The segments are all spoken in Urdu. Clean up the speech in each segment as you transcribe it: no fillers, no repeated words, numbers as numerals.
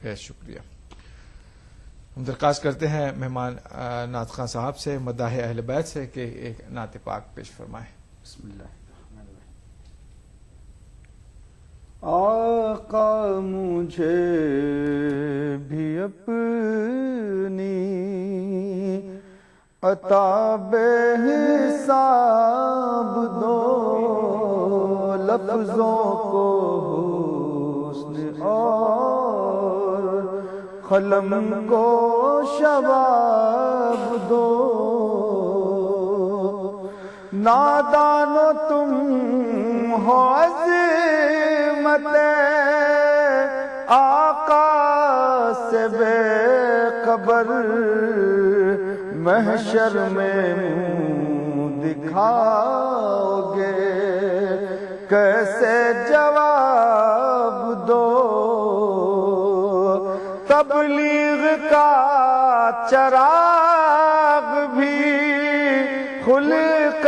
بہت شکریہ. ہم درخواست کرتے ہیں مہمان نعت خواں صاحب سے مداح اہل بیت سے کہ ایک نعت پاک پیش فرمائیں. بسم اللہ الرحمن الرحیم. آقا مجھے بھی اپنی عطا بے حساب دو، لفظوں کو حسن اور قلم کو شباب دو. نادانو تم ہو عظمت آقا سے بے خبر، محشر میں منہ دکھاؤ گے کیسے جواب دو. تبلیغ کا چراغ بھی خلق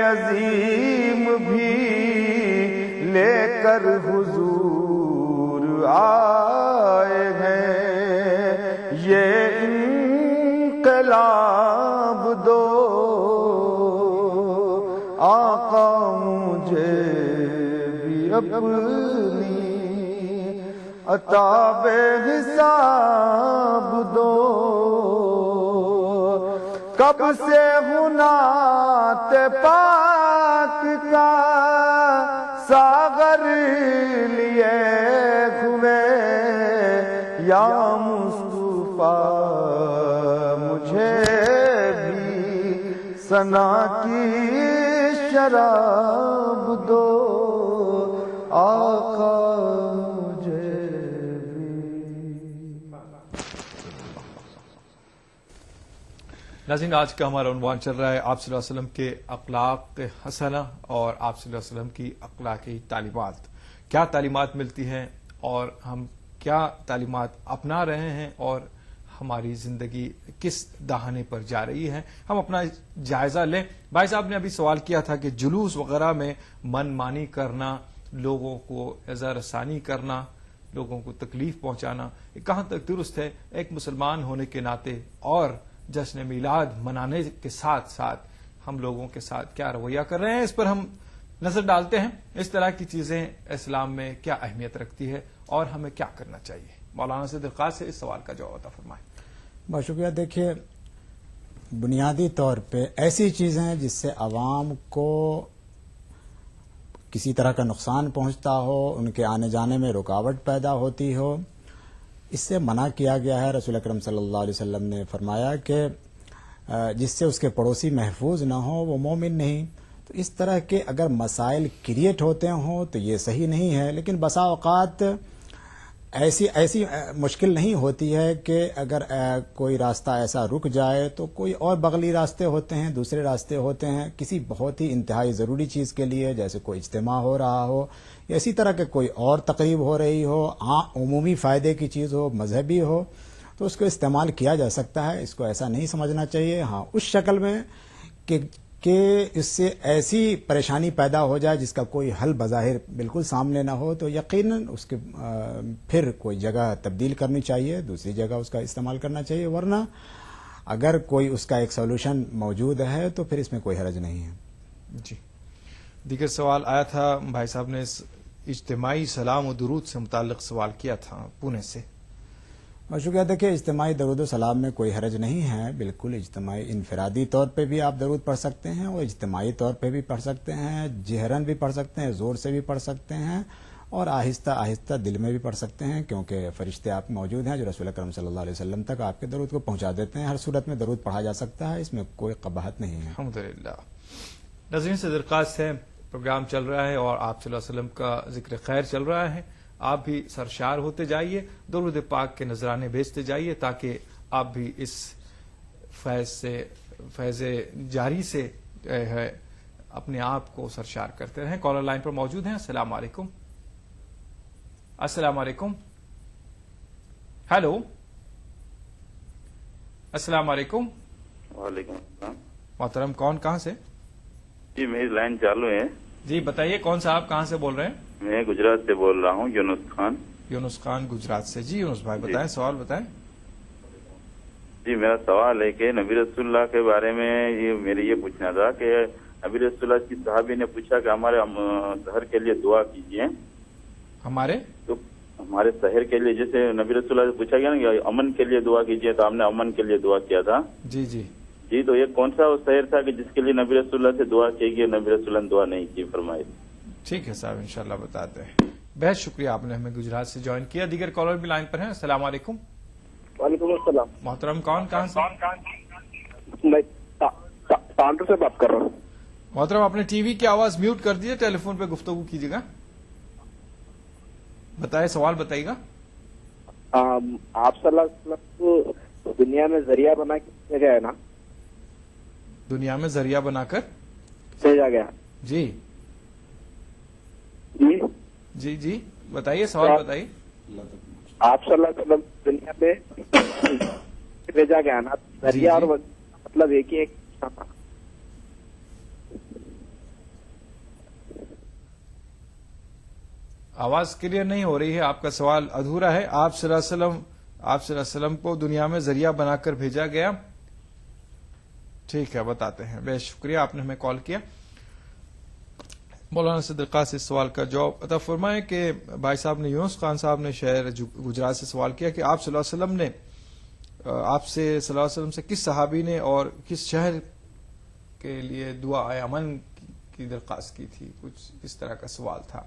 عظیم بھی لے کر حضور آئے ہیں، یہ انقلاب دو. آقا مجھے بھی اپنی عطا بے حساب دو. کب سے نعت پاک کا ساغر لیے ہوئے، یا مصطفیٰ مجھے بھی ثنا کی شراب دو. آقا ناظرین، آج کا ہمارا عنوان چل رہا ہے آپ صلی اللہ علیہ وسلم کے اخلاق حسنہ اور آپ صلی اللہ علیہ وسلم کی اخلاقی تعلیمات. کیا تعلیمات ملتی ہیں اور ہم کیا تعلیمات اپنا رہے ہیں اور ہماری زندگی کس دہانے پر جا رہی ہے. ہم اپنا جائزہ لیں. بھائی صاحب نے ابھی سوال کیا تھا کہ جلوس وغیرہ میں من مانی کرنا، لوگوں کو اذى رسانی کرنا، لوگوں کو تکلیف پہنچانا، یہ کہاں تک درست ہے؟ ایک مسلمان ہونے کے ناطے اور جشن میلاد منانے کے ساتھ ساتھ ہم لوگوں کے ساتھ کیا رویہ کر رہے ہیں، اس پر ہم نظر ڈالتے ہیں. اس طرح کی چیزیں اسلام میں کیا اہمیت رکھتی ہے اور ہمیں کیا کرنا چاہیے؟ مولانا سے درخواست ہے اس سوال کا جواب عطا فرمائیں. بہت شکریہ. دیکھیے، بنیادی طور پہ ایسی چیزیں جس سے عوام کو کسی طرح کا نقصان پہنچتا ہو، ان کے آنے جانے میں رکاوٹ پیدا ہوتی ہو، اس سے منع کیا گیا ہے. رسول اکرم صلی اللہ علیہ وسلم نے فرمایا کہ جس سے اس کے پڑوسی محفوظ نہ ہو وہ مومن نہیں. تو اس طرح کے اگر مسائل کریٹ ہوتے ہوں تو یہ صحیح نہیں ہے. لیکن بسا اوقات ایسی مشکل نہیں ہوتی ہے کہ اگر کوئی راستہ ایسا رک جائے تو کوئی اور بغلی راستے ہوتے ہیں، دوسرے راستے ہوتے ہیں کسی بہت ہی انتہائی ضروری چیز کے لیے، جیسے کوئی اجتماع ہو رہا ہو یا اسی طرح کے کوئی اور تقریب ہو رہی ہو، عمومی فائدے کی چیز ہو، مذہبی ہو، تو اس کو استعمال کیا جا سکتا ہے. اس کو ایسا نہیں سمجھنا چاہیے ہاں اس شکل میں کہ اس سے ایسی پریشانی پیدا ہو جائے جس کا کوئی حل بظاہر بالکل سامنے نہ ہو، تو یقیناً اس کے پھر کوئی جگہ تبدیل کرنی چاہیے، دوسری جگہ اس کا استعمال کرنا چاہیے. ورنہ اگر کوئی اس کا ایک سولوشن موجود ہے تو پھر اس میں کوئی حرج نہیں ہے. جی، دیگر سوال آیا تھا. بھائی صاحب نے اجتماعی سلام و درود سے متعلق سوال کیا تھا پونے سے. بہت شکریہ. دیکھیے، اجتماعی درود و سلام میں کوئی حرج نہیں ہے. بالکل اجتماعی انفرادی طور پہ بھی آپ درود پڑھ سکتے ہیں اور اجتماعی طور پہ بھی پڑھ سکتے ہیں، جہرن بھی پڑھ سکتے ہیں، زور سے بھی پڑھ سکتے ہیں اور آہستہ آہستہ دل میں بھی پڑھ سکتے ہیں، کیونکہ فرشتے آپ موجود ہیں جو رسول اکرم صلی اللہ علیہ وسلم تک آپ کے درود کو پہنچا دیتے ہیں. ہر صورت میں درود پڑھا جا سکتا ہے، اس میں کوئی قباحت نہیں ہے. الحمدللہ. ناظرین سے درخواست ہے، پروگرام چل رہا ہے اور آپ صلی اللہ علیہ وسلم کا ذکر خیر چل رہا ہے. آپ بھی سرشار ہوتے جائیے، درود پاک کے نذرانے بھیجتے جائیے تاکہ آپ بھی اس فیض جاری سے اپنے آپ کو سرشار کرتے رہیں. کالر لائن پر موجود ہیں. السلام علیکم. السلام علیکم. ہیلو، السلام علیکم. وعلیکم السلام. محترم، کون کہاں سے؟ جی میری لائن چالو ہے. جی بتائیے، کون صاحب کہاں سے بول رہے ہیں؟ میں گجرات سے بول رہا ہوں، یونس خان. یونس خان گجرات سے. جی یونس بھائی بتائیں, سوال بتائیں. جی میرا سوال ہے کہ نبی رسول اللہ کے بارے میں یہ پوچھنا تھا کہ نبی رسول اللہ کی صحابی نے پوچھا کہ ہمارے شہر کے لیے دعا کیجیے. تو ہمارے شہر کے لیے, جیسے نبی رسول اللہ سے پوچھا گیا نا کہ امن کے لیے دعا کیجیے, تو ہم نے امن کے لیے دعا کیا تھا. جی جی جی, تو یہ کون سا وہ شہر تھا کہ جس کے لیے نبی رسول اللہ سے دعا کی گئی, نبی رسول اللہ نے دعا نہیں کی فرمائی؟ ٹھیک ہے صاحب, انشاءاللہ بتاتے ہیں. بہت شکریہ, آپ نے ہمیں گجرات سے جوائن کیا. دیگر کالر بھی لائن پر ہیں. السلام علیکم. وعلیکم السلام. محترم کون کہاں سے؟ میں ٹانڈو سے بات کر رہا ہوں. محترم اپنے ٹی وی کی آواز میوٹ کر دیجیے, ٹیلی فون پہ گفتگو کیجیے گا. بتائیں, سوال بتائیے گا. آپ صلی اللہ علیہ وسلم کو دنیا میں ذریعہ بنا کے بھیجا گیا ہے نا؟ دنیا میں ذریعہ بنا کر بھیجا گیا. جی جی جی جی بتائیے, سوال بتائیے. آپ صلی اللہ علیہ وسلم دنیا میں بھیجا گیا نا, ذریعہ اور مطلب ایک ہی ایک. آواز کلیئر نہیں ہو رہی ہے, آپ کا سوال ادھورا ہے. آپ صلی اللہ علیہ وسلم کو دنیا میں ذریعہ بنا کر بھیجا گیا. ٹھیک ہے, بتاتے ہیں. بہت شکریہ, آپ نے ہمیں کال کیا. مولانا صدقہ سے اس سوال کا جواب عطا فرمائیں کہ بھائی صاحب نے, یونس خان صاحب نے شہر گجرات سے سوال کیا کہ آپ صلی اللہ علیہ وسلم نے آپ سے صلی اللہ علیہ وسلم سے کس صحابی نے اور کس شہر کے لیے دعا امن کی درخواست کی تھی. کچھ اس طرح کا سوال تھا.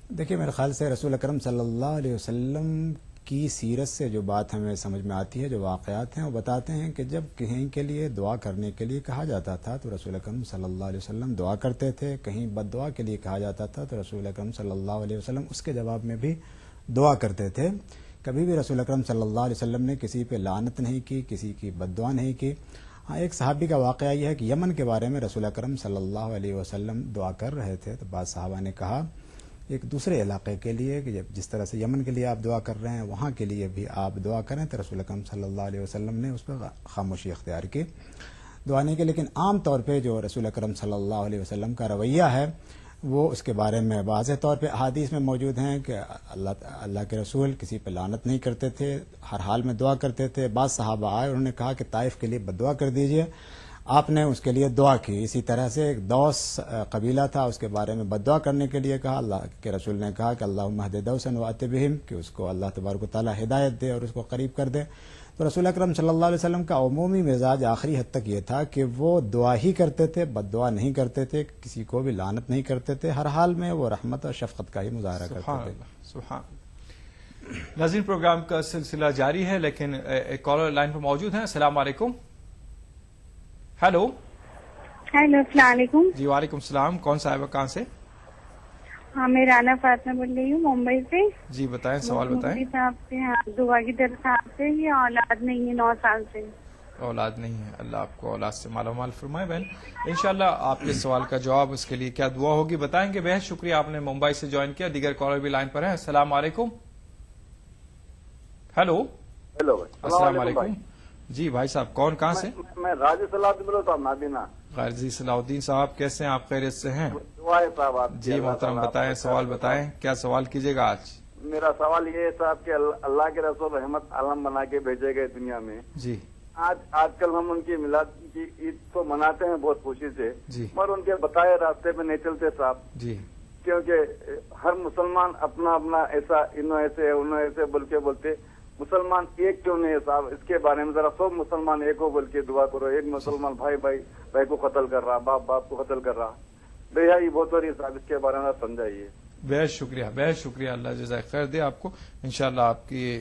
دیکھیے, میرے خیال سے رسول اکرم صلی اللہ علیہ وسلم کی سیرت سے جو بات ہمیں سمجھ میں آتی ہے, جو واقعات ہیں, وہ بتاتے ہیں کہ جب کہیں کے لیے دعا کرنے کے لیے کہا جاتا تھا تو رسول اکرم صلی اللہ علیہ وسلم دعا کرتے تھے. کہیں بد دعا کے لیے کہا جاتا تھا تو رسول اکرم صلی اللہ علیہ وسلم اس کے جواب میں بھی دعا کرتے تھے. کبھی بھی رسول اکرم صلی اللہ علیہ وسلم نے کسی پہ لعنت نہیں کی, کسی کی بد دعا نہیں کی. ہاں, ایک صحابی کا واقعہ یہ ہے کہ یمن کے بارے میں رسول اکرم صلی اللہ علیہ وسلم دعا کر رہے تھے تو بعض صحابہ نے کہا ایک دوسرے علاقے کے لیے کہ جس طرح سے یمن کے لیے آپ دعا کر رہے ہیں وہاں کے لیے بھی آپ دعا کریں, تو رسول اکرم صلی اللہ علیہ وسلم نے اس پر خاموشی اختیار کی, دعا نہیں کی. لیکن عام طور پہ جو رسول اکرم صلی اللہ علیہ وسلم کا رویہ ہے وہ اس کے بارے میں واضح طور پہ احادیث میں موجود ہیں کہ اللہ کے رسول کسی پہ لعنت نہیں کرتے تھے, ہر حال میں دعا کرتے تھے. بعض صحابہ آئے, انہوں نے کہا کہ طائف کے لیے بد دعا کر دیجئے, آپ نے اس کے لیے دعا کی. اسی طرح سے ایک دوس قبیلہ تھا, اس کے بارے میں بد دعا کرنے کے لیے کہا. اللہ کے رسول نے کہا کہ اللہم اہد دوسا وأت بہم, کہ اس کو اللہ تبارک و تعالی ہدایت دے اور اس کو قریب کر دے. تو رسول اکرم صلی اللہ علیہ وسلم کا عمومی مزاج آخری حد تک یہ تھا کہ وہ دعا ہی کرتے تھے, بد دعا نہیں کرتے تھے, کسی کو بھی لعنت نہیں کرتے تھے. ہر حال میں وہ رحمت اور شفقت کا ہی مظاہرہ کرتے تھے. سبحان. ناظرین, پروگرام کا سلسلہ جاری ہے لیکن ایک کالر لائن پر موجود ہیں. السلام علیکم. ہیلو. ہیلو, السلام علیکم. جی وعلیکم السلام. کون صاحبہ کہاں سے؟ ہاں, میں رانا فاطمہ بول رہی ہوں ممبئی سے. جی بتائیں, سوال بتائیں. مفتی صاحب سے دعا کی درخواست ہے. یہ اولاد نہیں ہے, 9 سال سے. اولاد نہیں ہے, اللہ آپ کو اولاد سے مالا مال فرمائے. بہن انشاءاللہ آپ کے سوال کا جواب, اس کے لیے کیا دعا ہوگی بتائیں گے. بہت شکریہ, آپ نے ممبئی سے جوائن کیا. دیگر کالر بھی لائن پر ہیں. السلام علیکم. ہیلو. ہیلو, السلام علیکم. جی بھائی صاحب, کون کہاں سے؟ میں راجی صلاح الدین بول رہا ہوں, نابینا. غازی صلاح الدین صاحب, کیسے ہیں آپ؟ خیریت سے ہیں؟ دعا ہے صاحب آپ کی. جی محترم, بتائیں, سوال بتائیں, کیا سوال کیجیے گا آج؟ میرا سوال یہ ہے صاحب کہ اللہ کے رسول رحمت عالم بنا کے بھیجے گئے دنیا میں. جی. آج کل ہم ان کی میلاد کی عید کو مناتے ہیں بہت خوشی سے, جی. مگر ان کے بتائے راستے پہ نہیں چلتے صاحب. جی. کیونکہ ہر مسلمان اپنا اپنا ایسا, انہوں ایسے انہوں ایسے بول کے بولتے. مسلمان ایک کیوں نہیں ہے صاحب؟ اس کے بارے میں ذرا سب مسلمان ایک ہو بول کے دعا کرو. ایک مسلمان بھائی کو قتل کر رہا, باپ کو قتل کر رہا, بے بہت ہو رہی ہے صاحب. اس کے بارے میں سمجھائیے. بہت شکریہ, بہت شکریہ. اللہ جزائے خیر دے آپ کو. انشاءاللہ آپ کی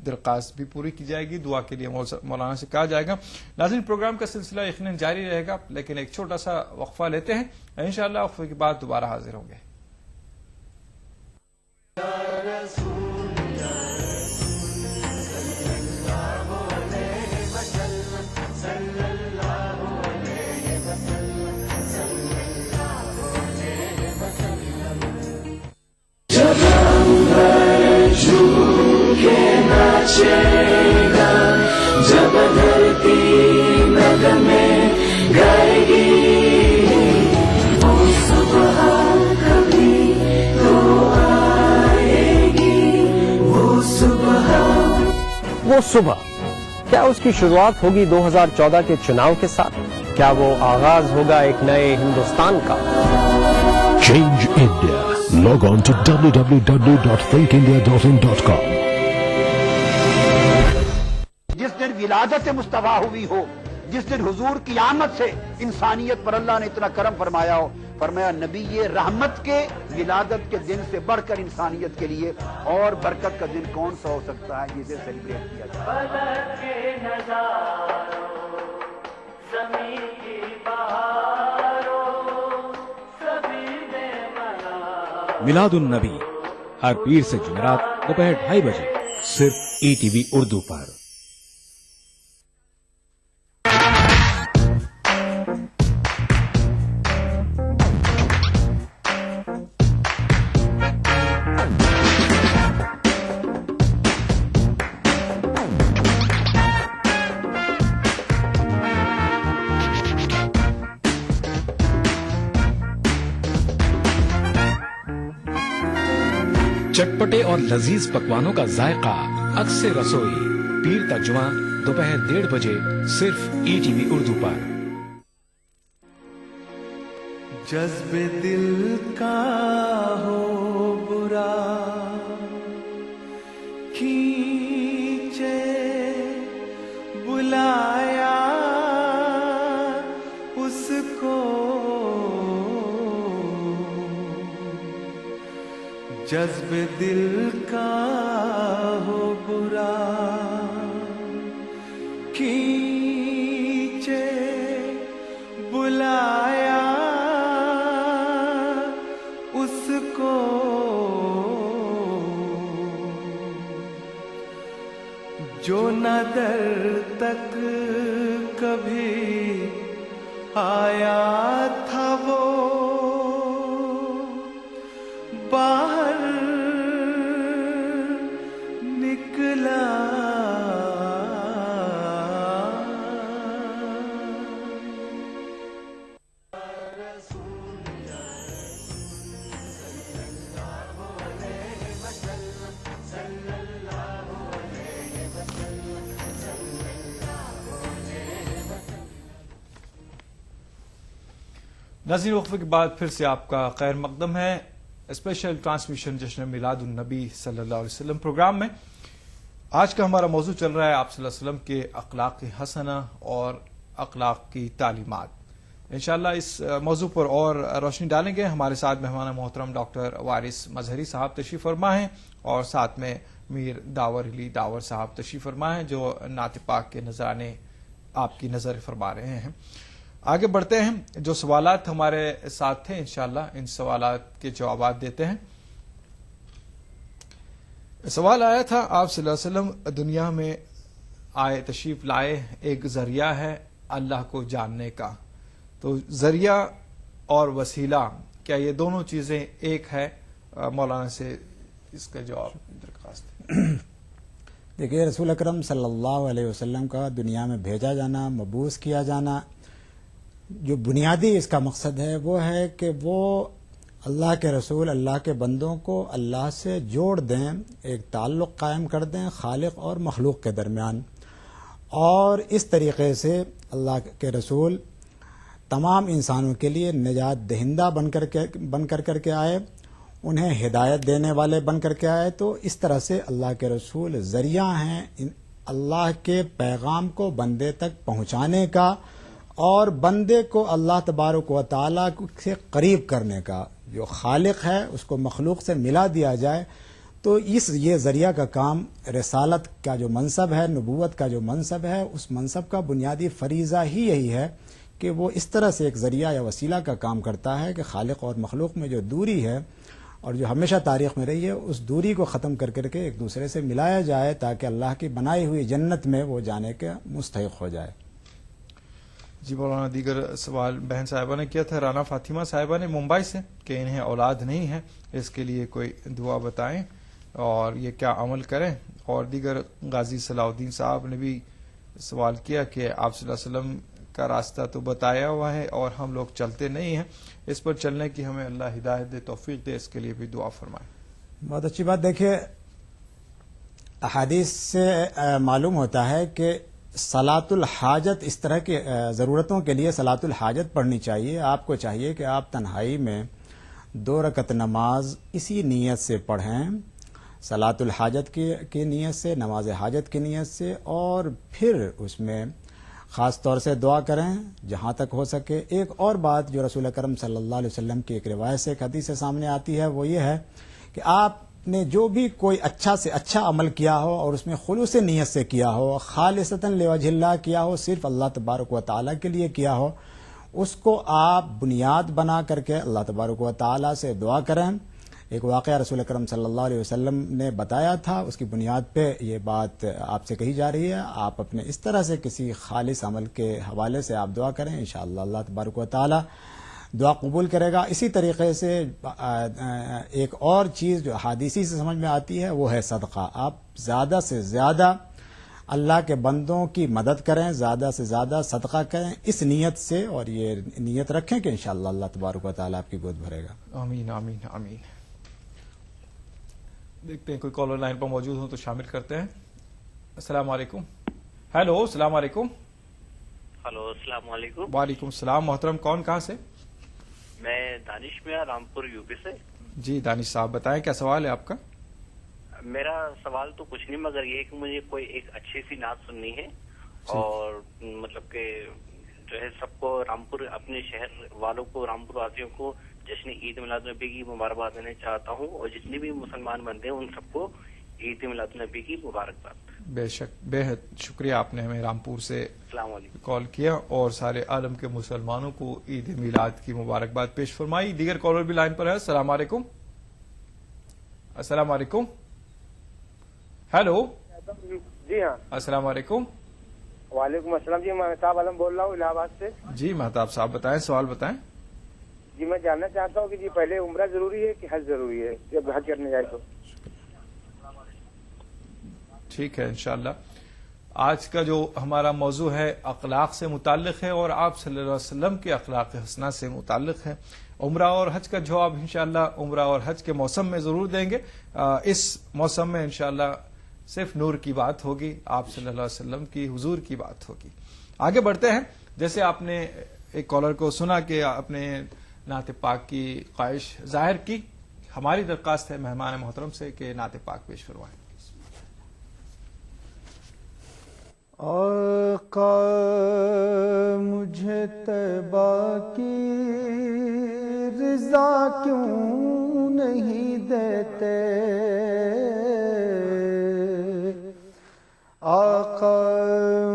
درخواست بھی پوری کی جائے گی, دعا کے لیے مولانا سے کہا جائے گا. ناظرین, پروگرام کا سلسلہ یقیناً جاری رہے گا لیکن ایک چھوٹا سا وقفہ لیتے ہیں. انشاءاللہ وقفے کے بعد دوبارہ حاضر ہوں گے. جب دھرتی نغمے گائے گی وہ صبح کبھی تو آئے وہ صبح، کیا اس کی شروعات ہوگی 2014 کے چناؤ کے ساتھ؟ کیا وہ آغاز ہوگا ایک نئے ہندوستان کا؟ Change India. Log on to www.thinkindia.in.com. جس دن ولادت مصطفیٰ ہوئی ہو، جس دن حضور کی آمد سے انسانیت پر اللہ نے اتنا کرم فرمایا ہو، فرمایا نبی یہ رحمت کے ولادت کے دن سے بڑھ کر انسانیت کے لیے اور برکت کا دن کون سا ہو سکتا ہے جسے سیلیبریٹ کیا جائے۔ میلاد النبی ہر پیر سے جمعرات دوپہر 2:30 بجے صرف ETV اردو پر۔ چٹپٹے اور لذیذ پکوانوں کا ذائقہ عکس رسوئی پیر تا جمعہ دوپہر 1:30 بجے صرف ETV اردو پر۔ جذب دل کا ہو برا کھینچے بلایا اس کو، جذب دل کا ہو برا کھینچے بلایا اس کو، جو نہ در تک کبھی آیا تھا وہ باہر نکلا۔ ناظرین وقفے کے بعد پھر سے آپ کا خیر مقدم ہے اسپیشل ٹرانسمیشن جشن میلاد النبی صلی اللہ علیہ وسلم پروگرام میں۔ آج کا ہمارا موضوع چل رہا ہے آپ صلی اللہ علیہ وسلم کے اخلاق حسنہ اور اخلاق کی تعلیمات۔ انشاءاللہ اس موضوع پر اور روشنی ڈالیں گے۔ ہمارے ساتھ مہمان محترم ڈاکٹر وارث مظہری صاحب تشریف فرما ہیں اور ساتھ میں میر داور علی داور صاحب تشریف فرما ہیں جو نعت پاک کے نذرانے آپ کی نظر فرما رہے ہیں۔ آگے بڑھتے ہیں، جو سوالات ہمارے ساتھ تھے انشاءاللہ ان سوالات کے جوابات دیتے ہیں۔ سوال آیا تھا آپ صلی اللہ علیہ وسلم دنیا میں آئے، تشریف لائے، ایک ذریعہ ہے اللہ کو جاننے کا، تو ذریعہ اور وسیلہ کیا یہ دونوں چیزیں ایک ہے؟ مولانا سے اس کا جواب درخواست ہے۔ دیکھیے رسول اکرم صلی اللہ علیہ وسلم کا دنیا میں بھیجا جانا، مبعوث کیا جانا، جو بنیادی اس کا مقصد ہے وہ ہے کہ وہ اللہ کے رسول اللہ کے بندوں کو اللہ سے جوڑ دیں، ایک تعلق قائم کر دیں خالق اور مخلوق کے درمیان، اور اس طریقے سے اللہ کے رسول تمام انسانوں کے لیے نجات دہندہ بن کر کے آئے، انہیں ہدایت دینے والے بن کر کے آئے۔ تو اس طرح سے اللہ کے رسول ذریعہ ہیں اللہ کے پیغام کو بندے تک پہنچانے کا اور بندے کو اللہ تبارک و تعالیٰ سے قریب کرنے کا۔ جو خالق ہے اس کو مخلوق سے ملا دیا جائے، تو یہ ذریعہ کا کام، رسالت کا جو منصب ہے، نبوت کا جو منصب ہے، اس منصب کا بنیادی فریضہ ہی یہی ہے کہ وہ اس طرح سے ایک ذریعہ یا وسیلہ کا کام کرتا ہے کہ خالق اور مخلوق میں جو دوری ہے اور جو ہمیشہ تاریخ میں رہی ہے، اس دوری کو ختم کر کے ایک دوسرے سے ملایا جائے تاکہ اللہ کی بنائی ہوئی جنت میں وہ جانے کے مستحق ہو جائے۔ جی مولانا، دیگر سوال بہن صاحبہ نے کیا تھا، رانا فاطمہ صاحبہ نے ممبئی سے، کہ انہیں اولاد نہیں ہے، اس کے لیے کوئی دعا بتائیں اور یہ کیا عمل کریں۔ اور دیگر غازی صلاح الدین صاحب نے بھی سوال کیا کہ آپ صلی اللہ علیہ وسلم کا راستہ تو بتایا ہوا ہے اور ہم لوگ چلتے نہیں ہیں، اس پر چلنے کی ہمیں اللہ ہدایت دے، توفیق دے، اس کے لیے بھی دعا فرمائیں۔ بہت اچھی بات۔ دیکھیے احادیث سے معلوم ہوتا ہے کہ صلاۃ الحاجت اس طرح کی ضرورتوں کے لیے صلاۃ الحاجت پڑھنی چاہیے. آپ کو چاہیے کہ آپ تنہائی میں 2 رکعت نماز اسی نیت سے پڑھیں، صلاۃ الحاجت کی نیت سے، نماز حاجت کی نیت سے، اور پھر اس میں خاص طور سے دعا کریں جہاں تک ہو سکے. ایک اور بات جو رسول اکرم صلی اللہ علیہ وسلم کی ایک روایت سے ایک حدیث سے سامنے آتی ہے وہ یہ ہے کہ آپ نے جو بھی کوئی اچھا سے اچھا عمل کیا ہو اور اس میں خلوص نیت سے کیا ہو، خالصتاً لوجہ اللہ کیا ہو، صرف اللہ تبارک و تعالیٰ کے لیے کیا ہو، اس کو آپ بنیاد بنا کر کے اللہ تبارک و تعالیٰ سے دعا کریں. ایک واقعہ رسول اکرم صلی اللہ علیہ وسلم نے بتایا تھا، اس کی بنیاد پہ یہ بات آپ سے کہی جا رہی ہے. آپ اپنے اس طرح سے کسی خالص عمل کے حوالے سے آپ دعا کریں، انشاءاللہ اللہ تبارک و تعالیٰ دعا قبول کرے گا. اسی طریقے سے ایک اور چیز جو حدیثی سے سمجھ میں آتی ہے وہ ہے صدقہ. آپ زیادہ سے زیادہ اللہ کے بندوں کی مدد کریں، زیادہ سے زیادہ صدقہ کریں اس نیت سے، اور یہ نیت رکھیں کہ انشاءاللہ اللہ تبارک و تعالیٰ آپ کی گود بھرے گا. آمین آمین آمین. دیکھتے ہیں کوئی کالر لائن پر موجود ہوں تو شامل کرتے ہیں. السلام علیکم. ہیلو، السلام علیکم. ہلو، السلام علیکم. وعلیکم السلام. محترم کون کہاں سے؟ میں دانش میاں، رامپور یو پی سے. جی دانش صاحب بتائیں کیا سوال ہے آپ کا؟ میرا سوال تو کچھ نہیں مگر یہ ہے کہ مجھے کوئی ایک اچھی سی نعت سننی ہے اور مطلب کہ جو ہے سب کو رامپور، اپنے شہر والوں کو، رامپور واسیوں کو جشن عید میلاد النبی کی مبارکباد دینا چاہتا ہوں، اور جتنے بھی مسلمان بندے ہیں ان سب کو عید میلاد النبی کی مبارکباد. بے شک، بے حد شکریہ، آپ نے ہمیں رامپور سے السلام علیکم کال کیا اور سارے عالم کے مسلمانوں کو عید میلاد کی مبارکباد پیش فرمائی. دیگر کالر بھی لائن پر ہے. السلام علیکم. السلام علیکم. ہیلو. جی ہاں، السلام علیکم. وعلیکم السلام. جی میں مہتاب عالم بول رہا ہوں الہ آباد سے. جی مہتاب صاحب بتائیں، سوال بتائیں. جی میں جاننا چاہتا ہوں کہ جی پہلے عمرہ ضروری ہے کہ حج ضروری ہے جب حج کرنے جائے تو؟ ٹھیک ہے انشاءاللہ. آج کا جو ہمارا موضوع ہے اخلاق سے متعلق ہے اور آپ صلی اللہ علیہ وسلم کے اخلاق حسنہ سے متعلق ہے. عمرہ اور حج کا جواب انشاءاللہ عمرہ اور حج کے موسم میں ضرور دیں گے. اس موسم میں انشاءاللہ صرف نور کی بات ہوگی، آپ صلی اللہ علیہ وسلم کی حضور کی بات ہوگی. آگے بڑھتے ہیں. جیسے آپ نے ایک کالر کو سنا کہ اپنے نعت پاک کی خواہش ظاہر کی، ہماری درخواست ہے مہمان محترم سے کہ نعت پاک پیش فرمائیں. آقا مجھے طیبہ کی رضا کیوں نہیں دیتے، آقا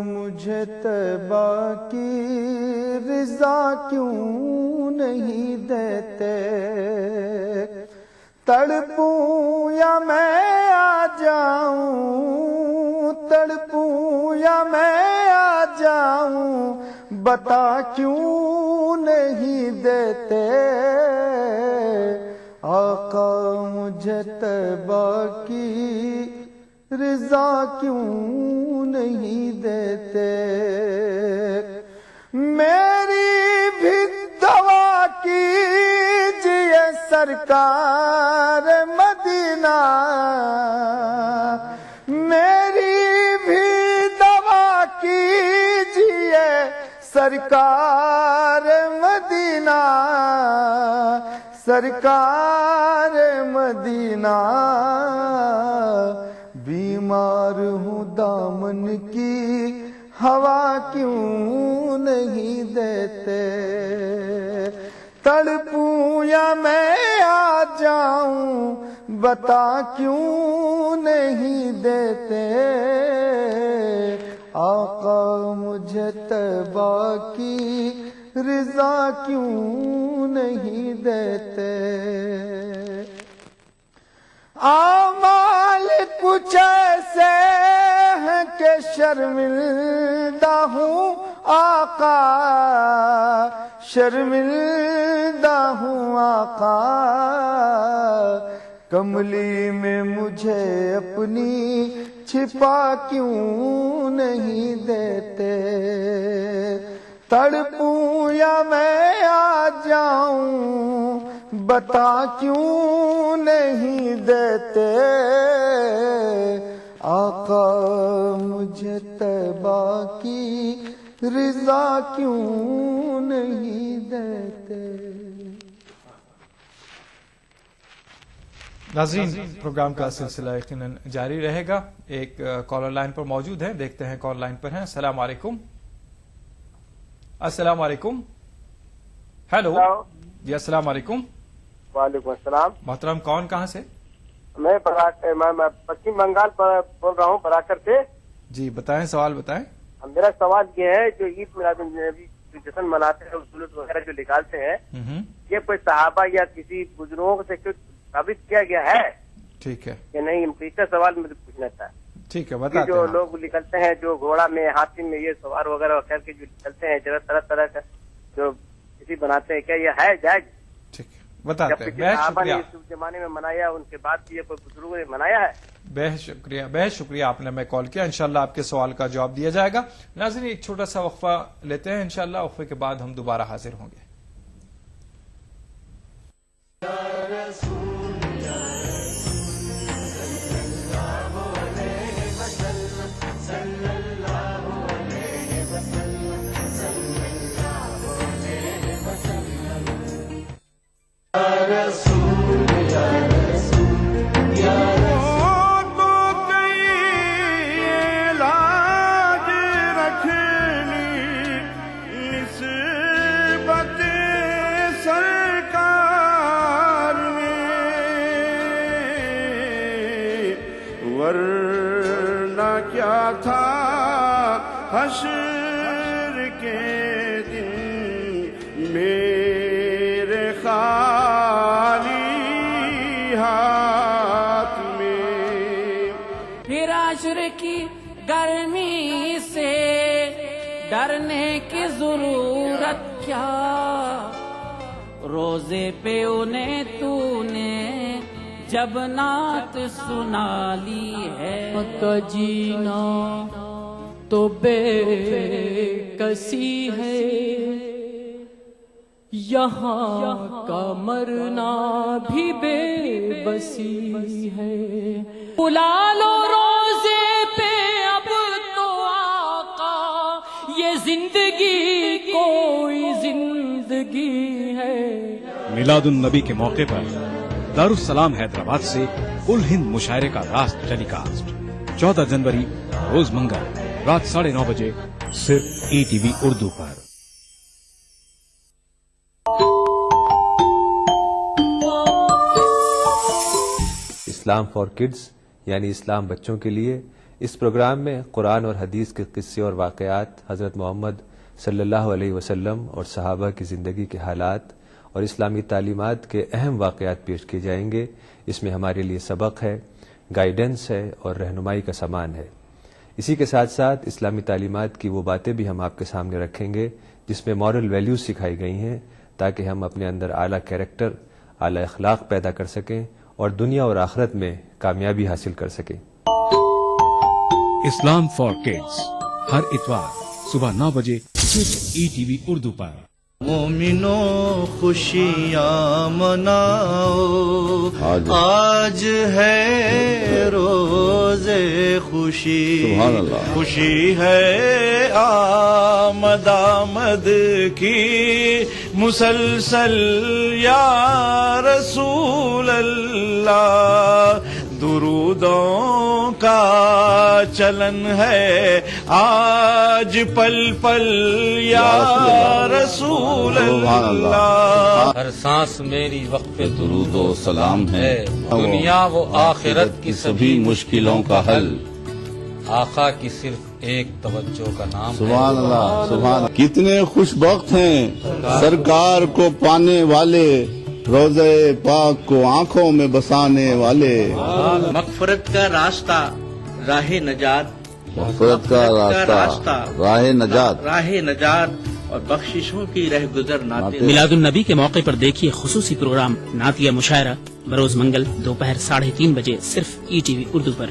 مجھے طیبہ کی رضا کیوں نہیں دیتے، تڑپوں یا میں آ جاؤں، تڑپوں یا میں آ جاؤں، بتا کیوں نہیں دیتے، آقا مجھے طیبہ کی رضا کیوں نہیں دیتے، میری بھی دعا کیجئے سرکار مدینہ، میری بھی دعا کیجئے سرکار مدینہ، سرکار مدینہ، بیمار ہوں دامن کی ہوا کیوں نہیں دیتے، تڑپوں یا میں آ جاؤں، بتا کیوں نہیں دیتے، آقا مجھے طیبہ کی رضا کیوں نہیں دیتے، اعمال کچھ ایسے ہیں کہ شرمندہ ہوں آقا، شرمندہ ہوں آقا، کملی میں مجھے اپنی چھپا کیوں نہیں دیتے، تڑپوں یا میں آ جاؤں، بتا کیوں نہیں دیتے، آقا مجھے طیبہ کی رضا کیوں نہیں دیتے؟ ناظرین، پروگرام کا سلسلہ یقیناً جاری رہے گا. ایک کالر لائن پر موجود ہے، دیکھتے ہیں کال لائن پر ہیں. السلام علیکم. السلام علیکم. ہیلو جی، السلام علیکم. وعلیکم السلام. محترم، کون کہاں سے؟ میں پشچم بنگال پر بول رہا ہوں، براکر سے. جی بتائیں، سوال بتائیں. میرا سوال یہ ہے، جو عید میلاد النبی جشن مناتے ہیں، جلوس وغیرہ جو نکالتے ہیں، یہ کوئی صحابہ یا کسی بزرگوں سے کچھ ثابت کیا گیا ہے؟ ٹھیک ہے کہ نہیں؟ اس سوال مجھے پوچھنا تھا. ٹھیک ہے، بتاتے جو ہیں. لوگ نکلتے ہیں، جو گھوڑا میں ہاتھی میں یہ سوار وغیرہ کر کے جو نکلتے ہیں، طرح طرح کا جو کسی بناتے ہیں، کیا یہ ہے جائز؟ ٹھیک ہے، بتاتے ہیں. بہت صحابہ نے شکریہ. اس زمانے میں منایا، ان کے بعد بھی یہ کوئی بزرگوں نے منایا ہے؟ بہت شکریہ، بہت شکریہ آپ نے میں کال کیا. انشاءاللہ آپ کے سوال کا جواب دیا جائے گا. ناظرین، ایک چھوٹا سا وقفہ لیتے ہیں. انشاءاللہ وقفے کے بعد ہم دوبارہ حاضر ہوں گے. ورنہ کیا تھا حشر کے دن میرے خالی ہاتھ میں. پھر عشر کی گرمی سے ڈرنے کی ضرورت کیا، روزے پہ انہیں تو نے جب نعت سنا لی ہے. کا جینا تو بے کسی ہے، یہاں کا مرنا بھی بے بسی ہے. بلا لو روزے پہ اب تو آقا، یہ زندگی کوئی زندگی ہے. میلاد النبی کے موقع پر دارالسلام حیدرآباد سے کل ہند مشاعرے کا راست ٹیلی کاسٹ 14 جنوری روز منگل رات 9:30 بجے صرف ETV Urdu per. Islam for kids یعنی اسلام بچوں کے لیے، اس پروگرام میں قرآن اور حدیث کے قصے اور واقعات، حضرت محمد صلی اللہ علیہ وسلم اور صحابہ کی زندگی کے حالات اور اسلامی تعلیمات کے اہم واقعات پیش کیے جائیں گے. اس میں ہمارے لیے سبق ہے، گائیڈنس ہے اور رہنمائی کا سامان ہے. اسی کے ساتھ ساتھ اسلامی تعلیمات کی وہ باتیں بھی ہم آپ کے سامنے رکھیں گے جس میں مورل ویلیوز سکھائی گئی ہیں، تاکہ ہم اپنے اندر اعلیٰ کیریکٹر، اعلیٰ اخلاق پیدا کر سکیں اور دنیا اور آخرت میں کامیابی حاصل کر سکیں. اسلام فار کڈز ہر اتوار صبح 9 بجے صرف ETV اردو پر. مومنو خوشیاں مناؤ، آج ہے روز خوشی، سبحان اللہ. خوشی ہے آمد آمد کی مسلسل یا رسول اللہ. درودوں کا چلن ہے آج پل پل یا رسول اللہ. ہر سانس میری وقف درود و سلام ہے، دنیا و آخرت کی سبھی مشکلوں کا حل، آقا کی صرف ایک توجہ کا نام. سبحان اللہ، سبحان. کتنے خوش بخت ہیں سرکار کو پانے والے، روزے پاک کو آنکھوں میں بسانے والے. مغفرت کا راستہ راہ نجات، مغفرت کا راستہ راہ نجات، راہ نجات اور بخششوں کی رہ گزر نعت. میلاد النبی کے موقع پر دیکھیے خصوصی پروگرام نعتیہ مشاعرہ بروز منگل دوپہر 3:30 بجے صرف ETV اردو پر.